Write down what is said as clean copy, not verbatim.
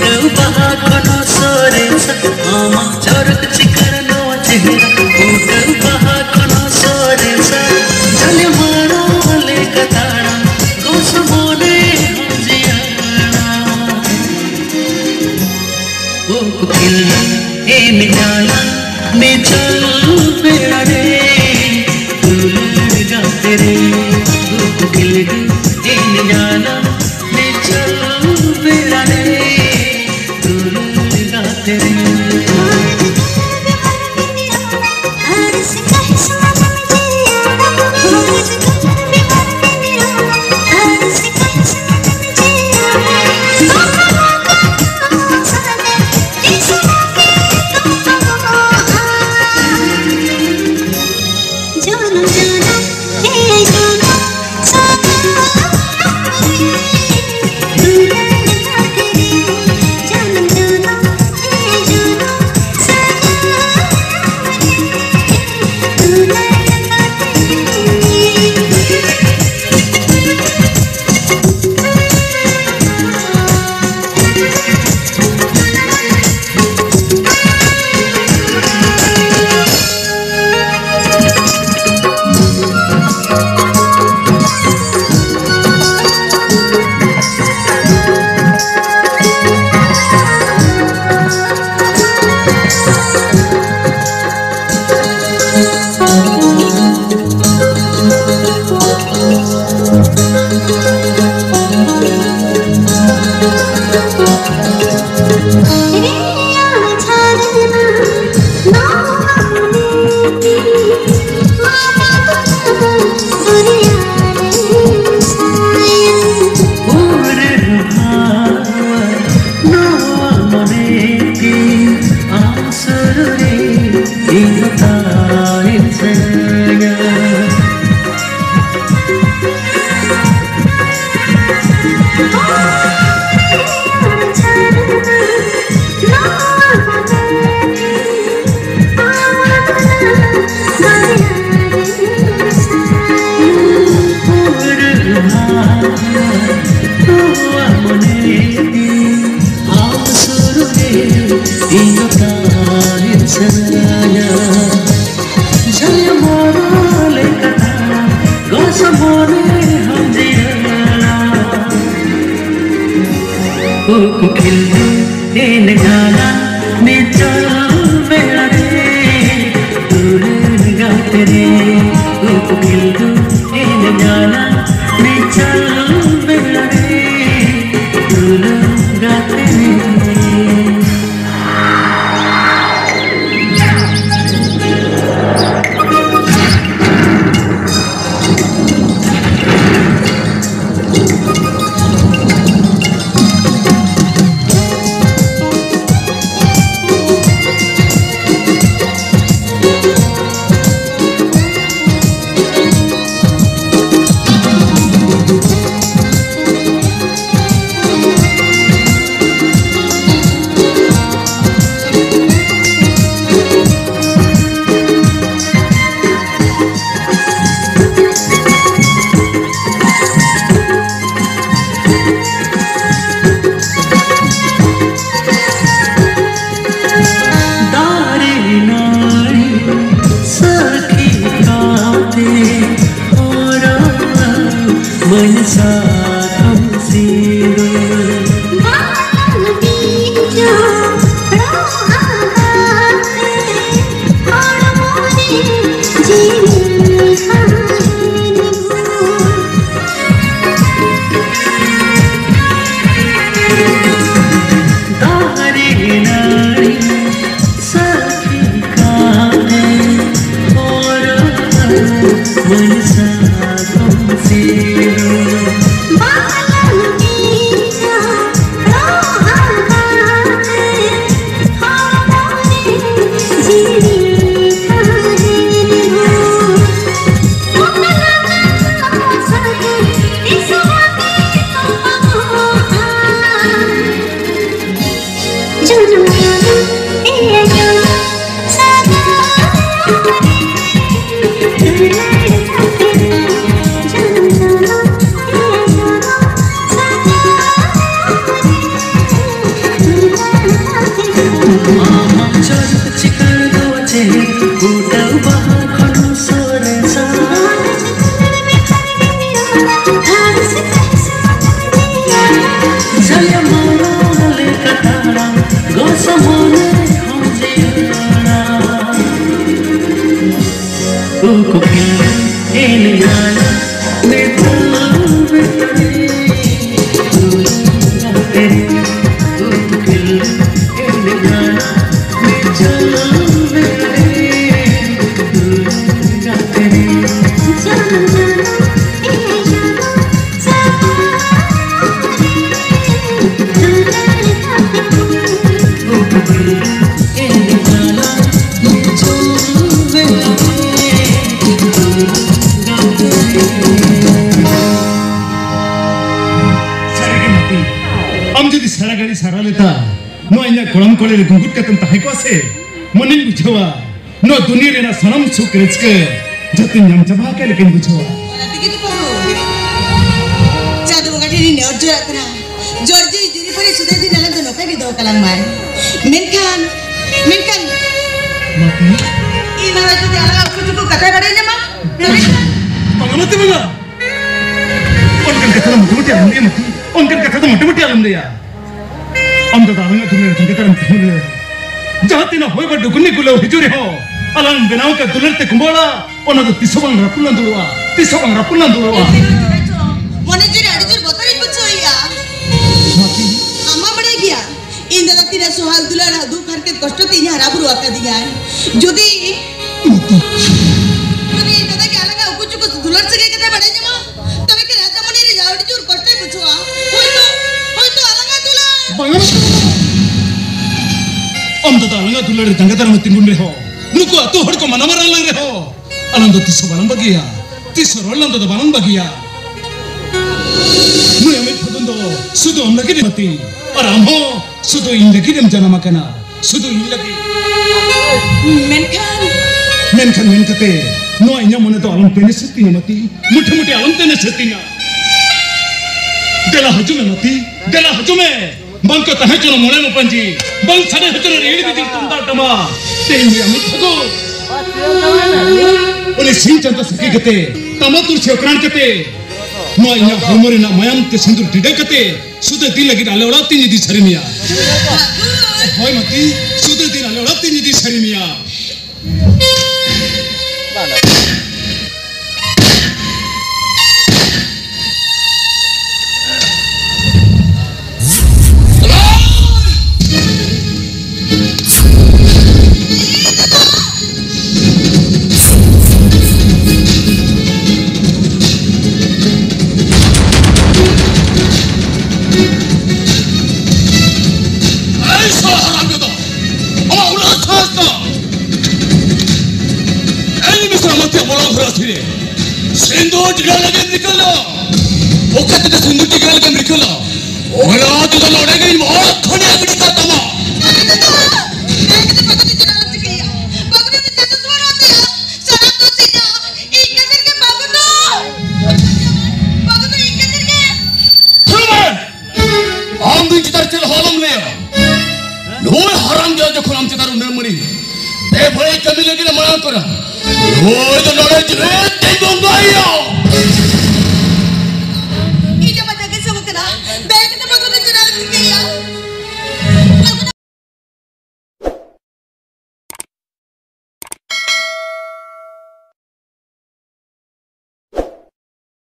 बहा खनो सोरे आमा चरक चिकर नो चेहरा उठ बहा खनो सोरे जले मारो ले कताड़ा गोस मोने जियाना ओ कुकिल ए निजाना ने चल बेड़ा रे दूर जाते रे ओ कुकिल ए निजाना ने चल बेड़ा रे दूर जाते रे कोलम कोले गुंगुट का तुम ताहे को से मनिन बुझवा नो दुनिया रे ना सनम सुकरेच के जतिन यम चबा के लेकिन बुझवा तिके तो करो जादू गाठी नि नर्जो रखना जर्जी जुरी परे सुदे दिन नलन तो नोपे के दो कलंग मार मेनखान मती इना जो दे अलग कुछ को कथा करे ने मा मंगमती मंगा उनकन कथा मोटी आलम दे मती उनकन कथा तो मोटी आलम दे या हम तो दालंगा तुम्हें रखने का तरह जाती ना होए बड़ गुन्नी गुलो हिजुरे हो अलग बिनाव का दुलरते कुंबोला ओना तो तिसोबंग रपुलन दुलवा मने जुरे अड़जुर बतरी कुछ होइया अम्मा बड़े गया इन दादा तीना सोहाल दुलर दु खर के कष्ट तीन हरा बुरु आका दिया जदी दादा के अलग कुछ कुछ दुलर से के कथा बड़े जमा तबे के राजा मने रे जावड़ी जुर कष्ट पुछवा होय तो अलग दुलर हम तो दालंगा दुलर जंगदर में तिंगुन रे हो नुको तो हड़ को मनमर लग रे हो अलंदो तिसो बनम बगिया तिसो रोलंदो तो बनम बगिया नु यमे फदंदो सुदो हम लगी मती और हम हो सुदो इन लगी दम जना मकना सुदो इन लगी मेनखान मेनकते नो इन्या मने तो अलम पेने सती मती मुठे अलम पेने सती ना देला हजुमे बंग को तहे चलो मोने में पंजी बंग सने हचरो रेडी भी दिल तुंदा टमा तेंगे अमित ठगो ओले सिंह चंद सके कते तमा तुर छेकरान कते नो इन्या हरमोरे ना मयम ते सिंदूर टिडे कते सुदे दिल लगी डाले उड़ाती निधि छरिमिया होय मती सुदे दिल डाले उड़ाती निधि छरिमिया सिंदूर टिका लगे निकलो ओकत के सिंदूर टिका लगे निकलो ओला तो लड़े गई मोर खने अगड़ी का तमा हम दिन चितर चल हलम ले लोय हराम जा जखन हम चितर उनमरी ए भले कमी लगे ना मना करा लोय तो लड़े चले ते गंगायो